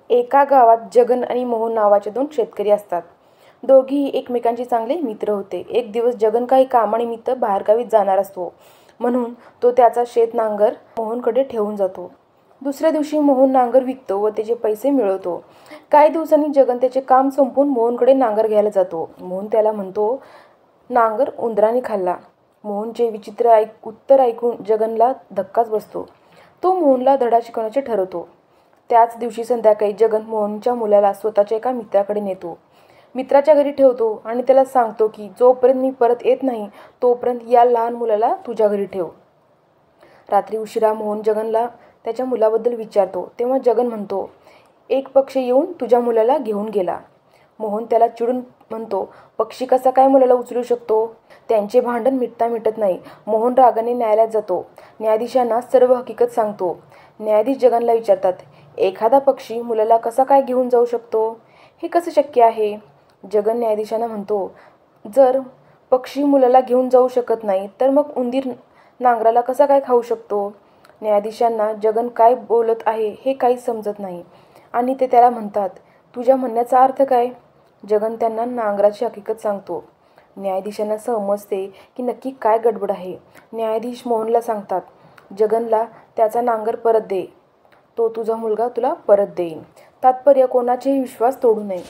एका गावात जगन आणि मोहन नावाचे दोन शेतकरी असतात. दोघेही एकमेकांचे चांगले मित्र होते. एक दिवस जगन काही कामानिमित्त बाहेरगावी जाणार असतो, म्हणून तो त्याचा शेत नांगर मोहनकडे ठेवून जातो. दुसऱ्या दिवशी मोहन नांगर विकतो व त्याचे पैसे मिळवतो. काही दिवसांनी जगन त्याचे काम संपवून मोहनकडे नांगर घ्यायला जातो. मोहन त्याला म्हणतो, नांगर उंदराने खाल्ला. मोहनचे विचित्र उत्तर ऐकून जगनला धक्काच बसतो. तो मोहनला धडा शिकवण्याचे ठरवतो. त्याच दिवशी संध्याकाळी जगन मोहनच्या मुलाला स्वतःच्या एका मित्राकडे नेतो. मित्राच्या घरी ठेवतो आणि त्याला सांगतो की जोपर्यंत मी परत येत नाही तोपर्यंत या लहान मुलाला तुझ्या घरी ठेव. रात्री उशिरा मोहन जगनला त्याच्या मुलाबद्दल विचारतो, तेव्हा जगन म्हणतो, एक पक्षी येऊन तुझ्या मुलाला घेऊन गेला. मोहन त्याला चिडून म्हणतो, पक्षी कसा काय मुलाला उचलू शकतो? त्यांचे भांडण मिटत नाही. मोहन रागाने न्यायालयात जातो. न्यायाधीशांना सर्व हकीकत सांगतो. न्यायाधीश जगनला विचारतात, एखादा पक्षी मुलाला कसा काय घेऊन जाऊ शकतो? हे कसं शक्य आहे? जगन न्यायाधीशांना म्हणतो, जर पक्षी मुलाला घेऊन जाऊ शकत नाही तर मग उंदीर नांगराला कसा काय खाऊ शकतो? न्यायाधीशांना जगन काय बोलत आहे हे काही समजत नाही आणि ते त्याला म्हणतात, तुझ्या म्हणण्याचा अर्थ काय? जगन त्यांना नांगराची हकीकत सांगतो. न्यायाधीशांना समजते की नक्की काय गडबड आहे. न्यायाधीश मोहनला सांगतात, जगनला त्याचा नांगर परत दे, तो तुझा मुलगा तुला परत देईन. तात्पर्य, कोणाचेही विश्वास तोडू नये.